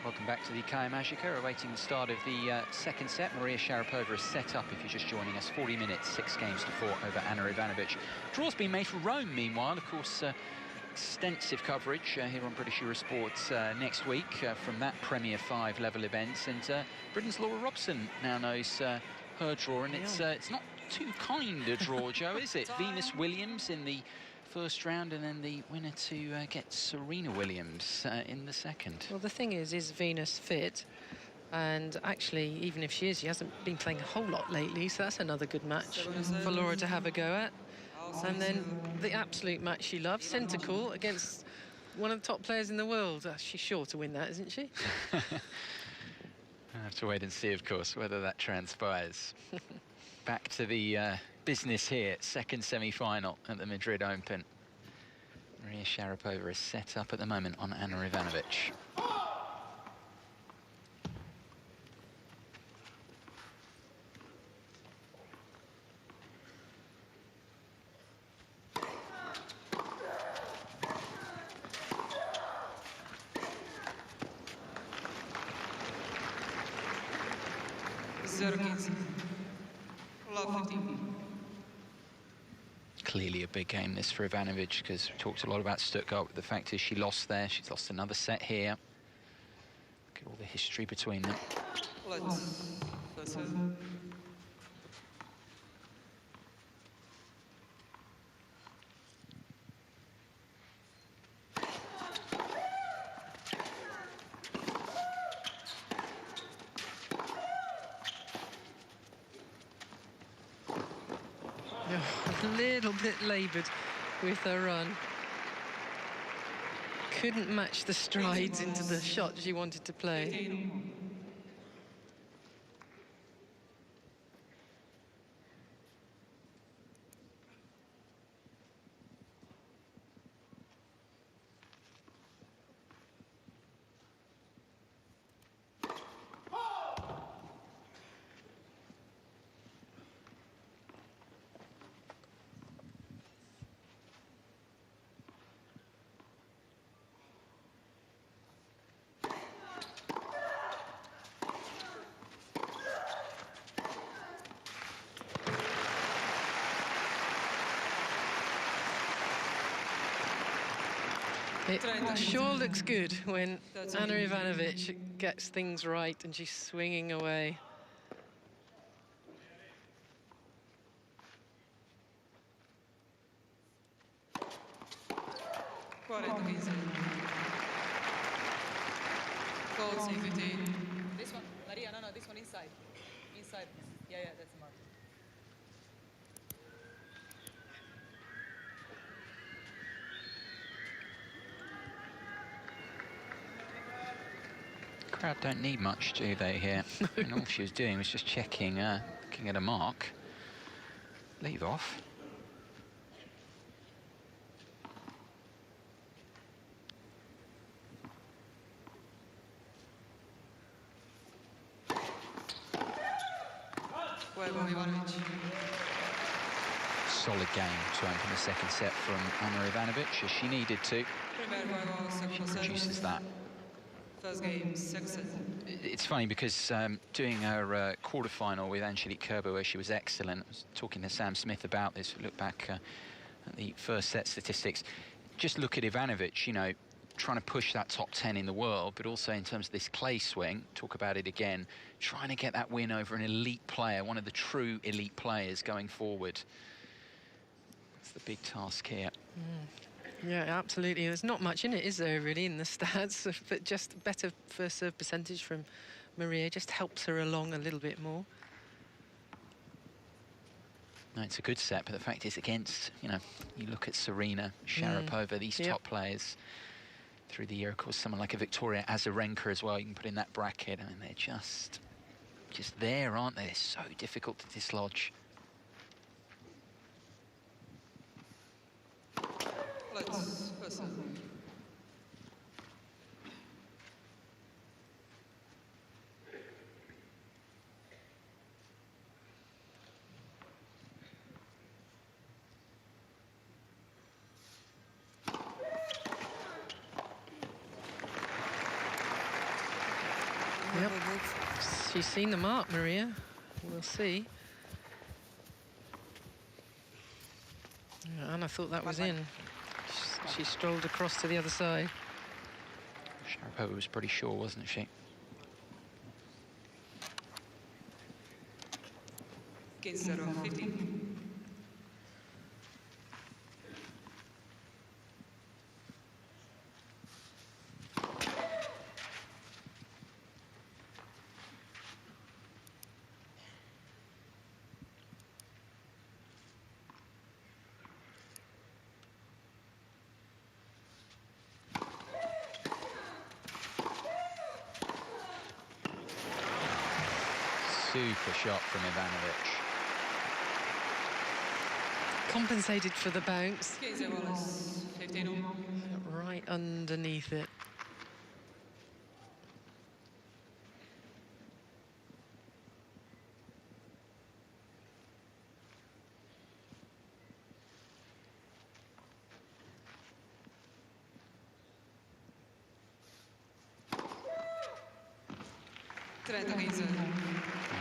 Welcome back to the Kaya Magica, awaiting the start of the second set. Maria Sharapova is set up, if you're just joining us, 40 minutes, 6 games to 4 over Ana Ivanovic. Draw's been made for Rome, meanwhile. Of course, extensive coverage here on British Eurosport next week from that Premier 5 level event. And Britain's Laura Robson now knows her draw, and it's not too kind a draw, Joe, is it? Venus Williams in the first round, and then the winner to get Serena Williams in the second. Well, the thing is Venus fit? And actually, even if she is, she hasn't been playing a whole lot lately, so that's another good match for Laura to have a go at. And then the absolute match she loves, centre court against one of the top players in the world. She's sure to win that, isn't she? I'll have to wait and see, of course, whether that transpires. Back to the business here, second semi-final at the Madrid Open. Maria Sharapova is set up at the moment on Ana Ivanovic. Clearly a big game this for Ivanovic, because we talked a lot about Stuttgart, but the fact is she lost there. She's lost another set here. Look at all the history between them. A little bit laboured with her run. Couldn't match the strides into the shot she wanted to play. It sure looks good when Ana Ivanovic gets things right and she's swinging away. This one, Maria, no, this one inside. Inside. Yeah, that's the mark. Crowd don't need much, do they, here? And all she was doing was just checking, looking at a mark. Leave off. Solid game to open the second set from Ana Ivanovic, as she needed to. She produces that. First game, success. It's funny because doing her quarter-final with Angelique Kerber, where she was excellent, I was talking to Sam Smith about this, look back at the first set statistics. Just look at Ivanovic, you know, trying to push that top 10 in the world, but also in terms of this clay swing, talk about it again, trying to get that win over an elite player, one of the true elite players going forward. That's the big task here. Yeah, absolutely. There's not much in it, is there, really, in the stats? But just better first serve percentage from Maria just helps her along a little bit more. No, it's a good set, but the fact is against, you know, you look at Serena, Sharapova, these top players through the year, of course, someone like a Victoria Azarenka as well, you can put in that bracket. I mean, they're just there, aren't they? They're so difficult to dislodge. Yep. She's seen the mark, Maria. We'll see. Anna thought that was in. She strolled across to the other side. Sharapova was pretty sure, wasn't she? 15. Super shot from Ivanovic. Compensated for the bounce. 15. Right underneath it.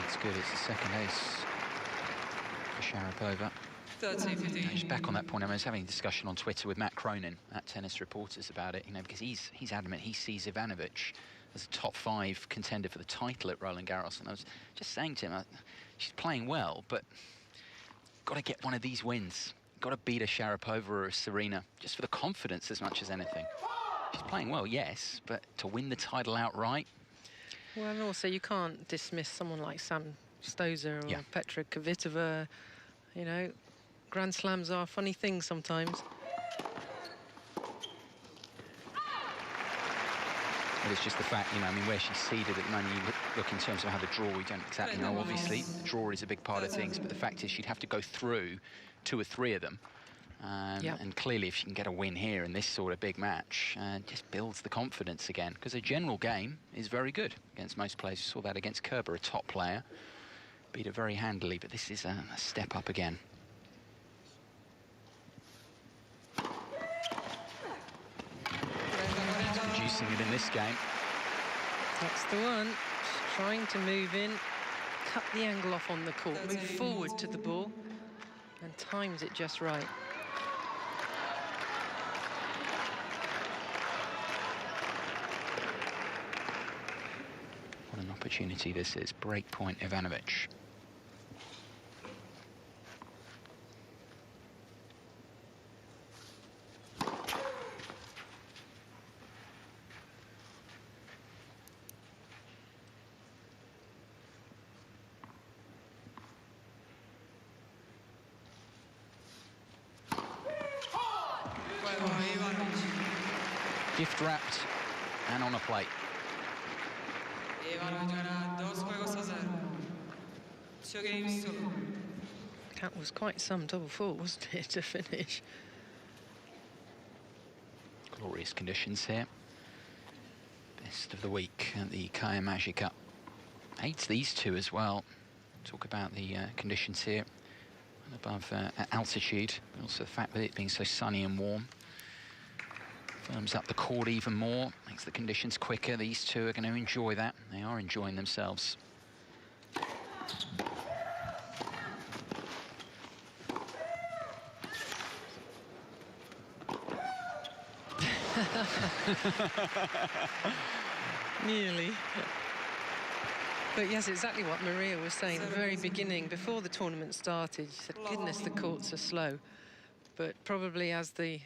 That's good. It's the second ace for Sharapova. 13. Just back on that point, I was having a discussion on Twitter with Matt Cronin at Tennis Reporters about it, you know, because he's adamant he sees Ivanovic as a top 5 contender for the title at Roland Garros, and I was just saying to him, she's playing well, but got to get one of these wins. Got to beat a Sharapova or a Serena, just for the confidence as much as anything. She's playing well, yes, but to win the title outright. Well, and also you can't dismiss someone like Sam Stosur or Petra Kvitova. You know, Grand Slams are funny things sometimes. But it's just the fact, you know, I mean, where she's seeded at the moment, you look in terms of how the draw, we don't exactly know, obviously. The draw is a big part of things, but the fact is she'd have to go through 2 or 3 of them. And clearly, if she can get a win here in this sort of big match, just builds the confidence again. Because her general game is very good against most players. You saw that against Kerber, a top player. Beat her very handily, but this is a step up again. Producing it in this game. That's the one. She's trying to move in, cut the angle off on the court, move forward to the ball, and times it just right. What an opportunity this is. Break point, Ivanovic. Gift wrapped and on a plate. That was quite some double fault, wasn't it, to finish? Glorious conditions here. Best of the week at the Kaya Magic Cup. Hates these two as well. Talk about the conditions here above altitude, but also the fact that it being so sunny and warm. Firms up the court even more, makes the conditions quicker. These two are going to enjoy that. They are enjoying themselves. Nearly. But yes, exactly what Maria was saying at the very beginning, before the tournament started. She said, goodness, the courts are slow. But probably as the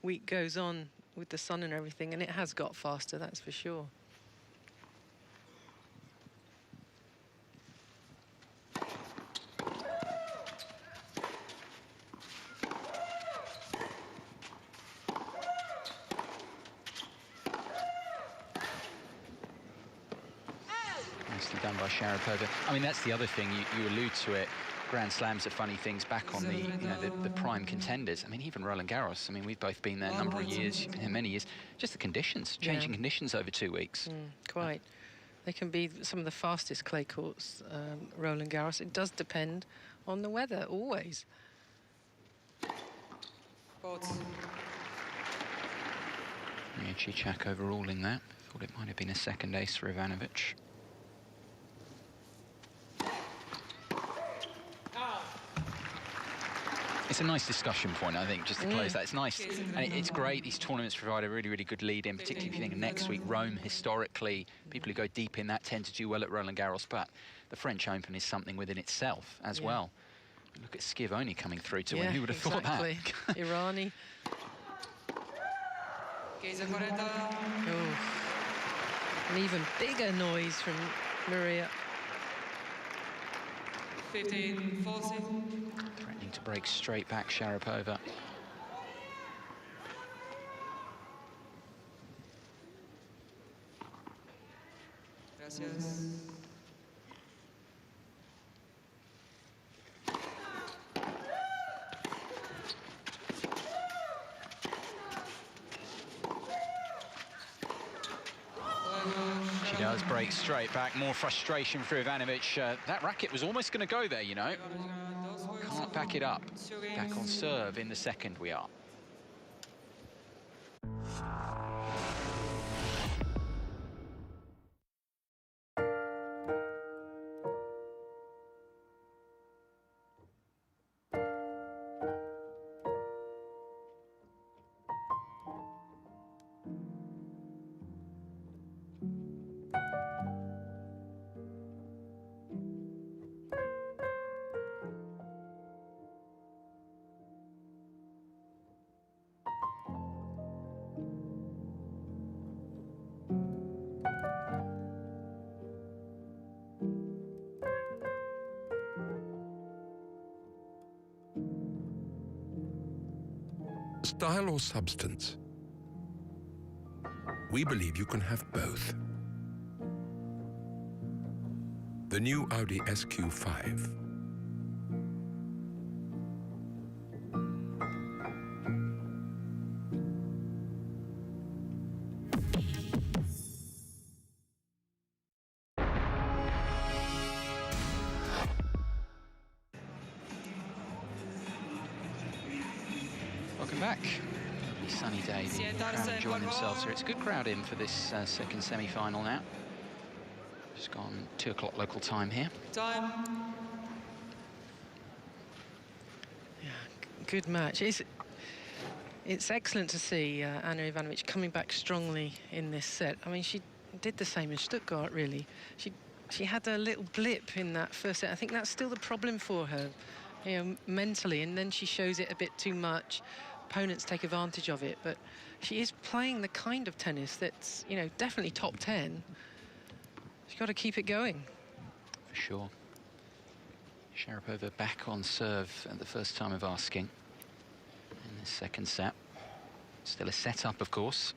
week goes on with the sun and everything, and it has got faster, that's for sure. Nicely done by Sharapova. I mean, that's the other thing, you allude to it. Grand Slams are funny things back on the prime contenders. I mean, even Roland Garros. I mean, we've both been there a number of years, you've been there many years. Just the conditions, changing conditions over 2 weeks. Quite. They can be some of the fastest clay courts, Roland Garros. It does depend on the weather, always. Cicak overruling that. Thought it might have been a second ace for Ivanovic. It's a nice discussion point, I think, just to close that. It's nice, and it's great. These tournaments provide a really, really good lead in, particularly if you think of next week, Rome, historically, people who go deep in that tend to do well at Roland Garros, but the French Open is something within itself as well. Look at Schiavone coming through to win. Who would have thought that? Irani. Oh. An even bigger noise from Maria. 15-40. Threatening to break straight back, Sharapova. Gracias. She does break straight back. More frustration for Ivanovic. That racket was almost going to go there, you know. Can't back it up. Back on serve in the second we are. Style or substance? We believe you can have both. The new Audi SQ5. Welcome back. Lovely sunny day. The crowd enjoying themselves here. It's a good crowd in for this second semi-final now. Just gone 2 o'clock local time here. Time. Yeah, good match. It's excellent to see Ana Ivanovic coming back strongly in this set. I mean, she did the same in Stuttgart, really. She had a little blip in that first set. I think that's still the problem for her, you know, mentally, and then she shows it a bit too much. Opponents take advantage of it, but she is playing the kind of tennis that's, you know, definitely top 10. She's got to keep it going. For sure. Sharapova back on serve at the first time of asking in this second set. Still a set-up, of course.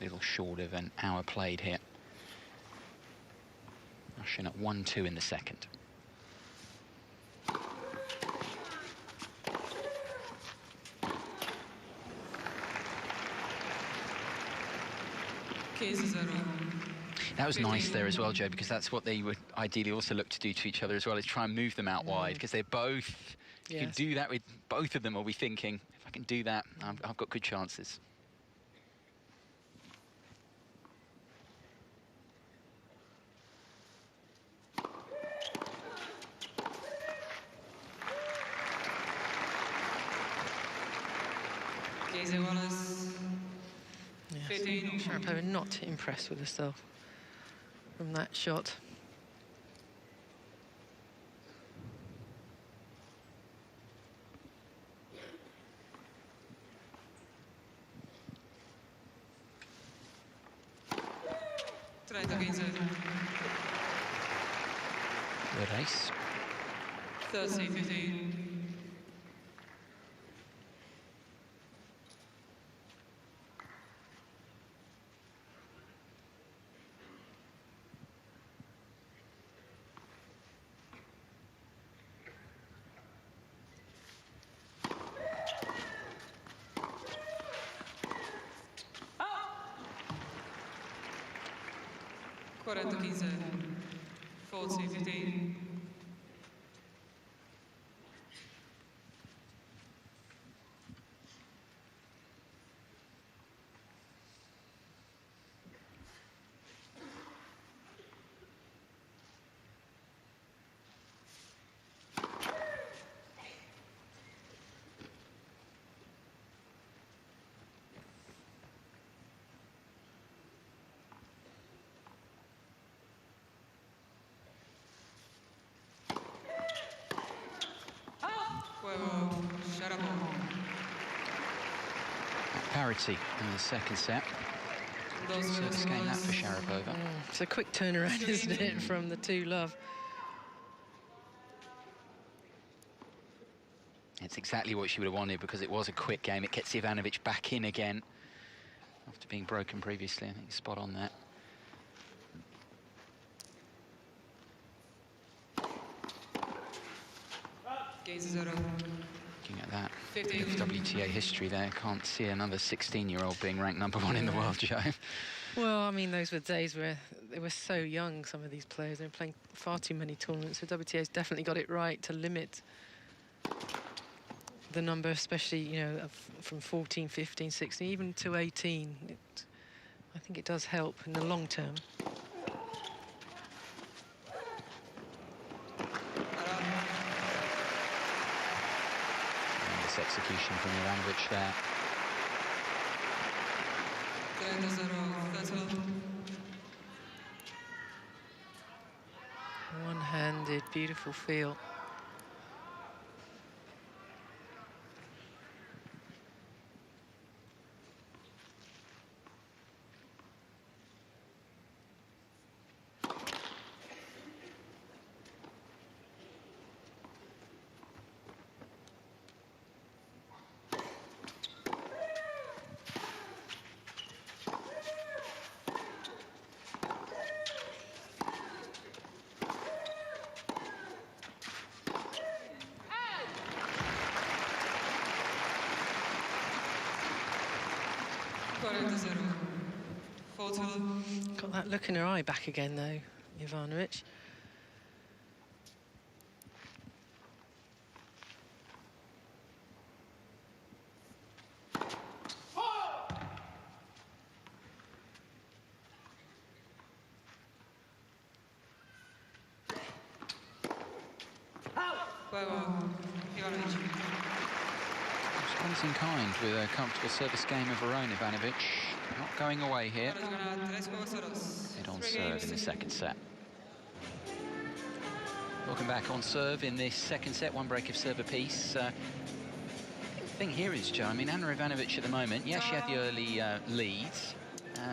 A little short of an hour played here. Russian at 1-2 in the second. That was nice there as well, Joe, because that's what they would ideally also look to do to each other as well, is try and move them out wide, because they're both, if you can do that with both of them, will be thinking, if I can do that, I've got good chances. Sharapova not impressed with herself from that shot. Good ace. 30-15. Quarenta 15, 40-15. parity in the second set. Service game that for Sharapova. It's a quick turnaround, isn't it, from the 2-love? It's exactly what she would have wanted, because it was a quick game. It gets Ivanovic back in again after being broken previously. I think spot on that. Looking at that bit of WTA history there, can't see another 16-year-old being ranked #1 in the world, Joe. Well, I mean, those were days where they were so young, some of these players. They were playing far too many tournaments. So WTA's definitely got it right to limit the number, especially, you know, from 14, 15, 16, even to 18. I think it does help in the long term. Nice execution from Ivanovic there. One-handed, beautiful feel. Got that look in her eye back again, though, Ivanovic. Responds in kind with a comfortable service game of her own, Ivanovic. Not going away here. Head on serve in the second set. Welcome back on serve in this second set. One break of serve apiece. The thing here is, Joe, I mean, Ana Ivanovic at the moment, yeah, she had the early leads.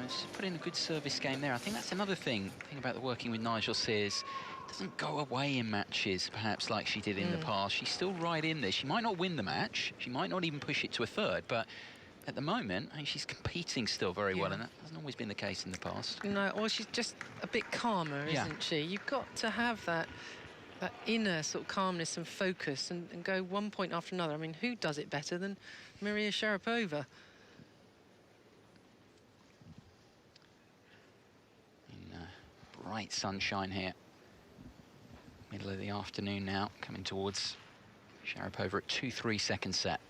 She's put in a good service game there. I think that's another thing about the working with Nigel Sears. Doesn't go away in matches, perhaps like she did in the past. She's still right in there. She might not win the match. She might not even push it to a third, but at the moment, I mean, she's competing still very well, and that hasn't always been the case in the past. No, well, she's just a bit calmer, isn't she? You've got to have that inner sort of calmness and focus and go one point after another. I mean, who does it better than Maria Sharapova? In bright sunshine here. Middle of the afternoon now, coming towards Sharapova at 2-3 second set.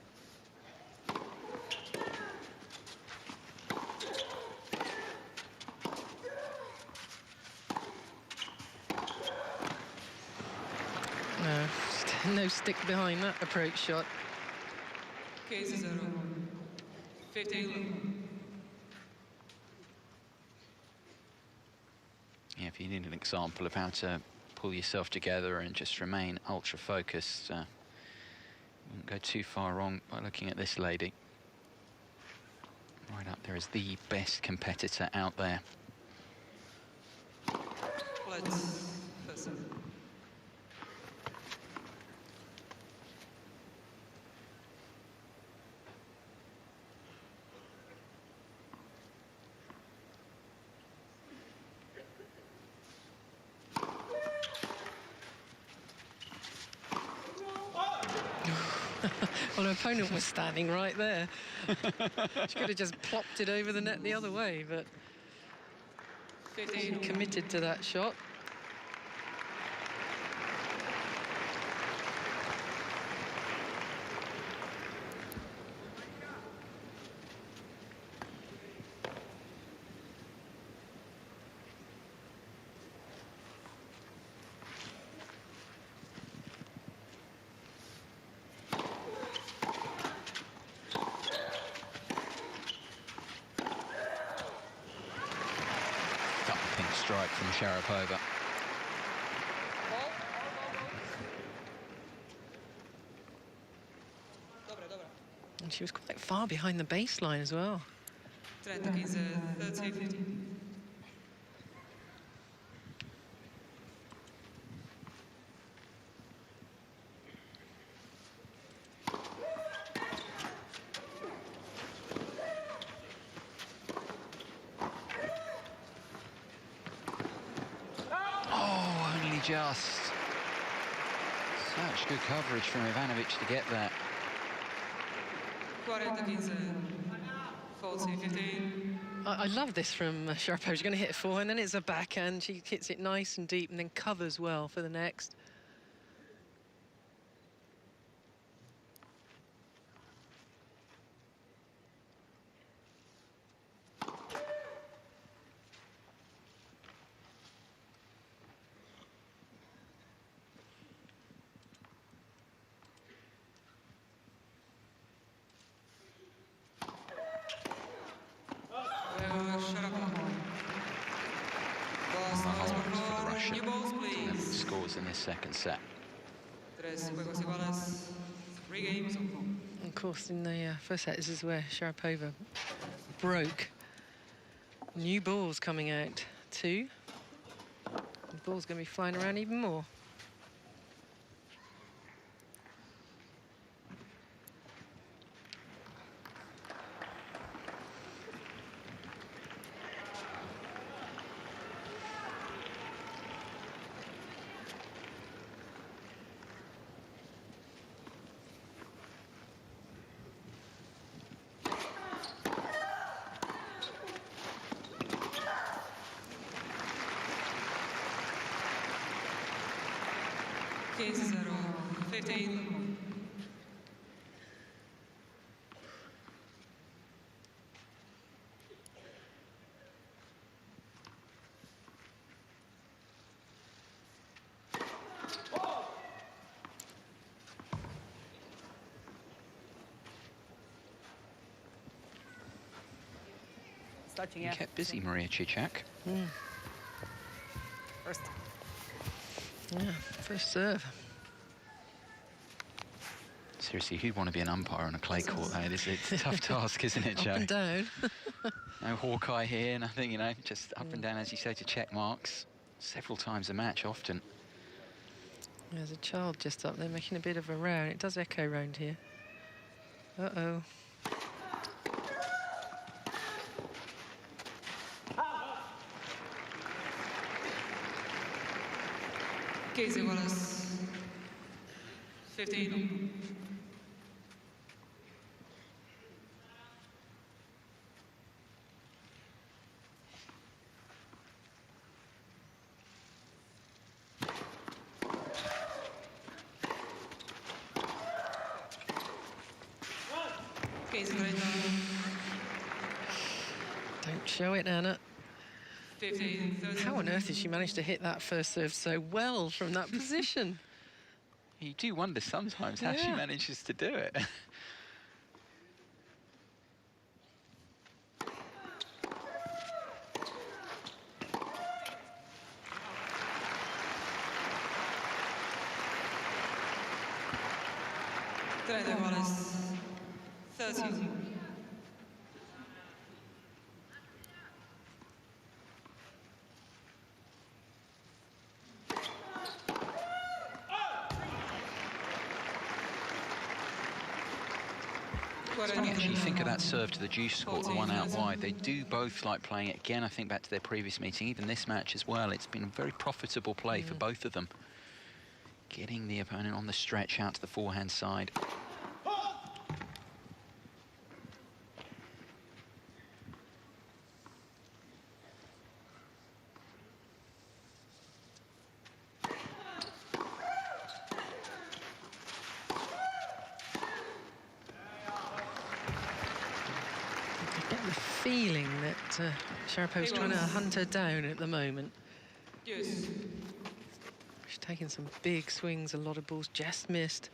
No stick behind that approach shot. Case 0. 15. Yeah, if you need an example of how to pull yourself together and just remain ultra focused, you wouldn't go too far wrong by looking at this lady. Right up there is the best competitor out there. Let's listen. Well, her opponent was standing right there. She could have just plopped it over the net the other way, but she committed to that shot. Strike from Sharapova. And she was quite far behind the baseline as well. 30-15. Oh, only just. Such good coverage from Ivanovic to get that. 40-15. 40-15. I love this from Sharapova. She's going to hit a forehand, then it's a backhand. She hits it nice and deep and then covers well for the next. Scores in this second set. 3 games on 4. Of course, in the first set, this is where Sharapova broke. New balls coming out, 2. The ball's going to be flying around even more. Case 0-15. You kept busy, Maria Cicak. First. Yeah, first serve. Seriously, who'd want to be an umpire on a clay court, though? This is a tough task, isn't it, Joe? Up and down. No Hawkeye here, nothing, you know, just up and down, as you say, to check marks. Several times a match, often. There's a child just up there making a bit of a row. It does echo round here. Uh-oh. Casey Wallace, 15. Casey Greta, Don't show it, Anna. 15. How on earth did she manage to hit that first serve so well from that position? You do wonder sometimes how she Yeah. manages to do it. Greta Wallace, 13. It's funny actually, think of that serve to the deuce court, the one out wide. They do both like playing it again. I think back to their previous meeting, even this match as well. It's been a very profitable play for both of them. Getting the opponent on the stretch out to the forehand side. Feeling that Sharapova's trying to hunt her down at the moment. Yes. She's taking some big swings, a lot of balls just missed.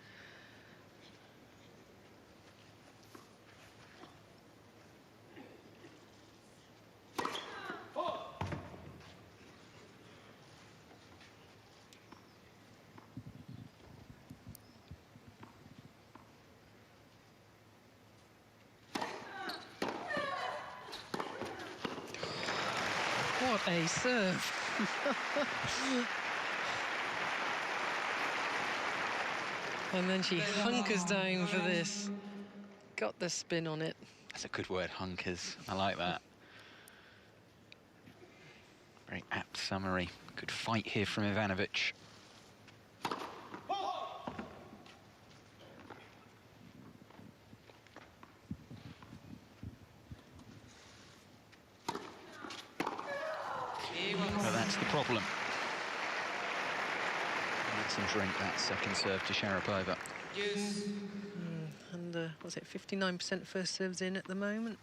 What a serve. And then she hunkers down for this. Got the spin on it. That's a good word, hunkers. I like that. Very apt summary. Good fight here from Ivanovic. But that's the problem. Let's drink that second serve to Sharapova. And was it 59% first serves in at the moment?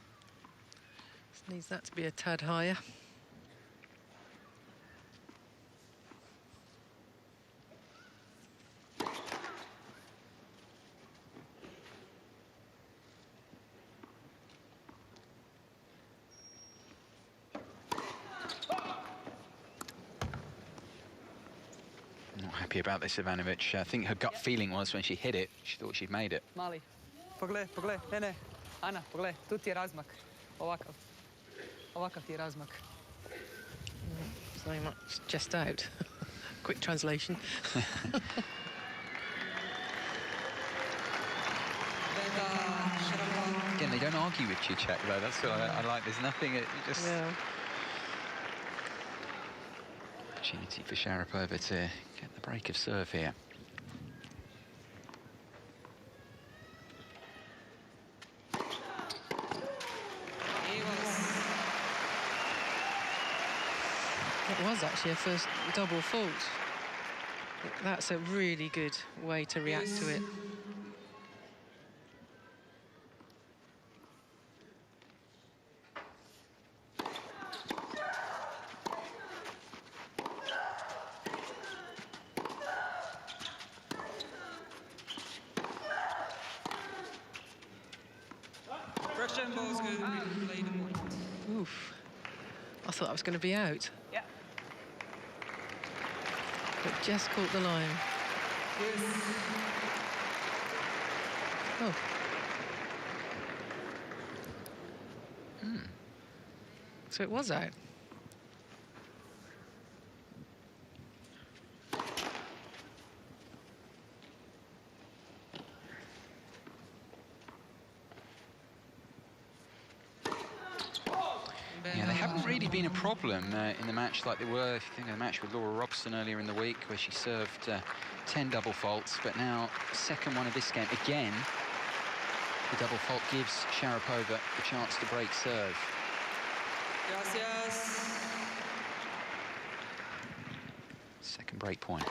Just needs that to be a tad higher. Not happy about this, Ivanovic. I think her gut feeling was when she hit it, she thought she'd made it. Mali, pogledaj, ne, Ana, pogledaj, tu ti je razmak, ovakav ti je razmak. So much just out. Quick translation. Again, they don't argue with Cicek, though. That's what I like. There's nothing, just... Yeah. Opportunity for Sharapova to get the break of serve here. It was actually a first double fault. That's a really good way to react to it. Oof. I thought I was going to be out. Yeah. But just caught the line. Oh. So it was out. Yeah, they haven't really been a problem in the match like they were, if you think of the match with Laura Robson earlier in the week, where she served 10 double faults, but now second one of this game. Again, the double fault gives Sharapova the chance to break serve. Gracias. Second break point.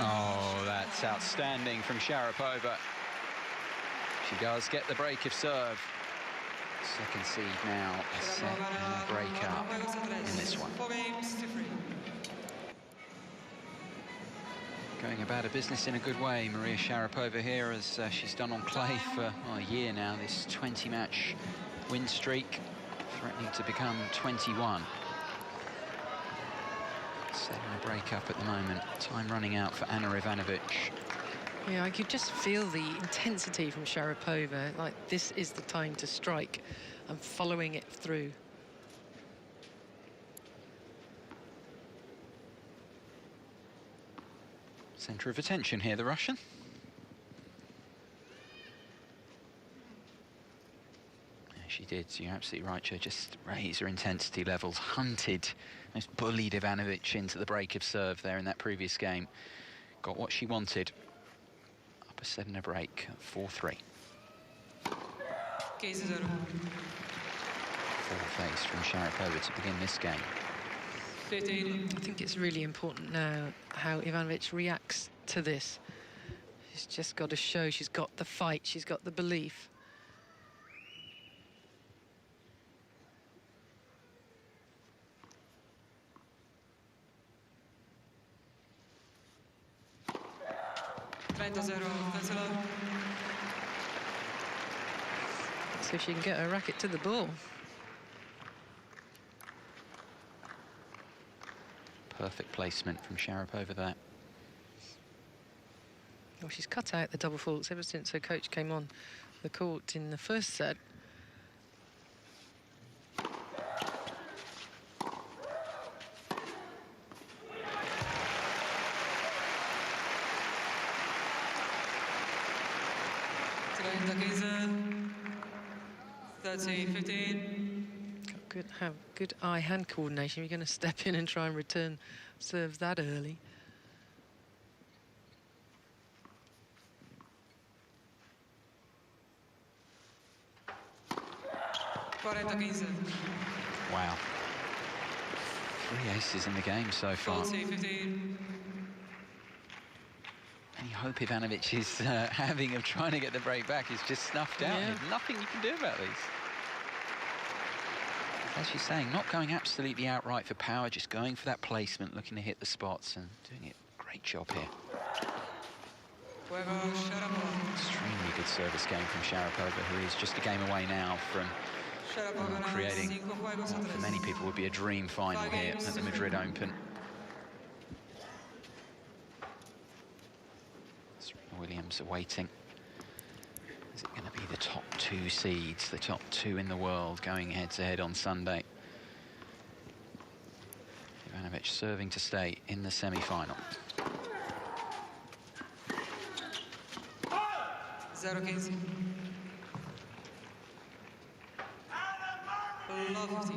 Oh, that's outstanding from Sharapova. She does get the break of serve. Second seed now, a set and a break up in this one. Going about her business in a good way, Maria Sharapova here, as she's done on clay for a year now. This 20-match win streak, threatening to become 21. Set and a break up at the moment. Time running out for Ana Ivanovic. Yeah, I could just feel the intensity from Sharapova. Like, this is the time to strike, and following it through. Centre of attention here, the Russian. Yeah, she did, you're absolutely right, Joe. Just raise her intensity levels. Hunted, almost bullied Ivanovic into the break of serve there in that previous game. Got what she wanted. A set and a break, 4-3. Fourth ace from Sharapova to begin this game. I think it's really important now how Ivanovic reacts to this. She's just got to show she's got the fight, she's got the belief. So she can get her racket to the ball. Perfect placement from Sharapova there. Well, she's cut out the double faults ever since her coach came on the court in the first set. Have good eye-hand coordination. You're going to step in and try and return serves that early. Wow. 3 aces in the game so far. Any hope Ivanovic is having of trying to get the break back is just snuffed out. Yeah. There's nothing you can do about these. As she's saying, not going absolutely outright for power, just going for that placement, looking to hit the spots and doing it. Great job here. Extremely good service game from Sharapova, who is just a game away now from creating what for many people would be a dream final here at the Madrid Open. Serena Williams awaiting. Is it going to be the top 2 seeds, the top 2 in the world, going head-to-head on Sunday? Ivanovic serving to stay in the semi-final. 0-15. Love.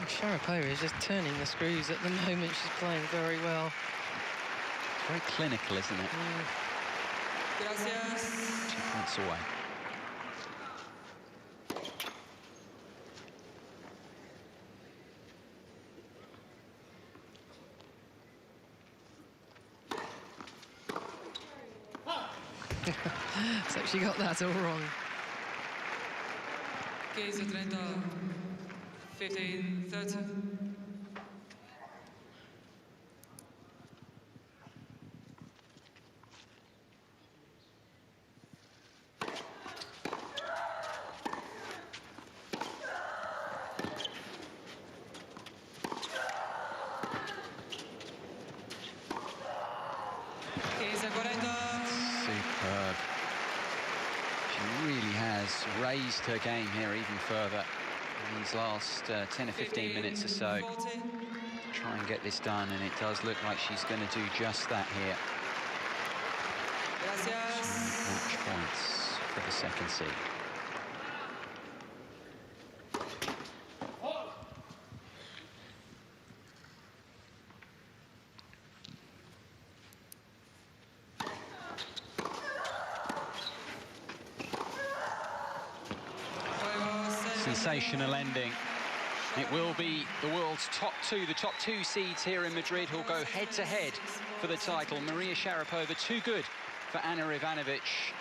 Sharapova is just turning the screws at the moment. She's playing very well. It's very clinical, isn't it? 2 points away. So she got that all wrong. 15-30. Superb. She really has raised her game here even further in these last 10 or 15 minutes or so. Try and get this done, and it does look like she's going to do just that here. 2 match points for the second seed. Sensational ending. It will be the world's top 2, the top 2 seeds here in Madrid who'll go head-to-head for the title. Maria Sharapova, too good for Ana Ivanovic.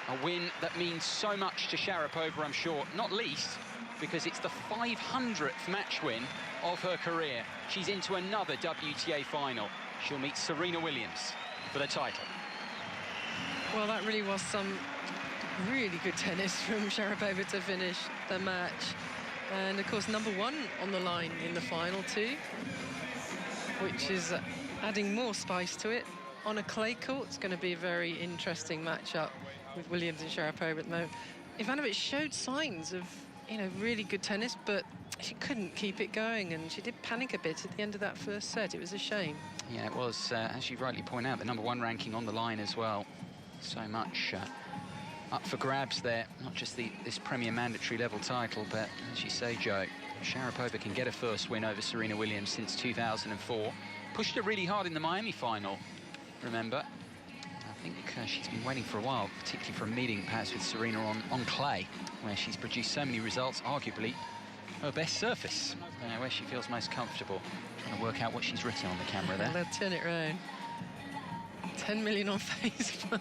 A win that means so much to Sharapova, I'm sure, not least because it's the 500th match win of her career. She's into another WTA final. She'll meet Serena Williams for the title. Well, that really was some really good tennis from Sharapova to finish the match. And of course, number 1 on the line in the final too, which is adding more spice to it. On a clay court, it's going to be a very interesting matchup with Williams and Sharapova at the moment. Ivanovic showed signs of, you know, really good tennis, but she couldn't keep it going, and she did panic a bit at the end of that first set. It was a shame. Yeah, it was, as you rightly point out, the number 1 ranking on the line as well. So much up for grabs there, not just this Premier Mandatory level title, but as you say, Joe, Sharapova can get a first win over Serena Williams since 2004. Pushed her really hard in the Miami final, remember. I think she's been waiting for a while, particularly for a meeting perhaps with Serena on clay, where she's produced so many results, arguably her best surface, where she feels most comfortable. Trying to work out what she's written on the camera there. They'll turn it round. 10 million on Facebook.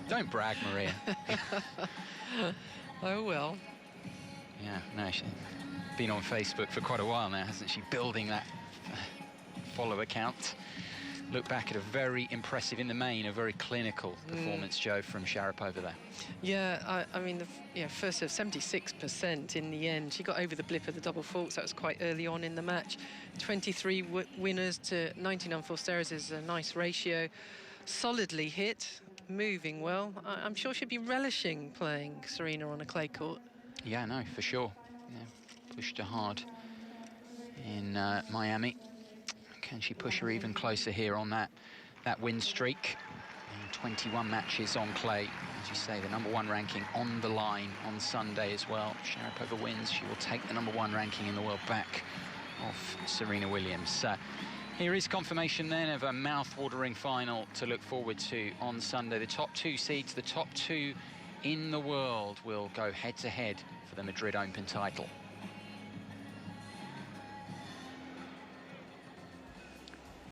Don't brag, Maria. Oh, well. Yeah, no, she's been on Facebook for quite a while now, hasn't she? Building that follow count. Look back at a very impressive, in the main, a very clinical performance, Joe, from Sharapova there. Yeah, I mean, first serve, 76% in the end. She got over the blip of the double faults. That was quite early on in the match. 23 winners to 19 unforced errors is a nice ratio. Solidly hit, moving well. I'm sure she'd be relishing playing Serena on a clay court. Yeah, no, for sure. Yeah, pushed her hard in Miami. Can she push her even closer here on that win streak? 21 matches on clay. As you say, the #1 ranking on the line on Sunday as well. Sharapova wins, she will take the #1 ranking in the world back off Serena Williams. Here is confirmation then of a mouth-watering final to look forward to on Sunday. The top 2 seeds, the top 2 in the world, will go head-to-head for the Madrid Open title.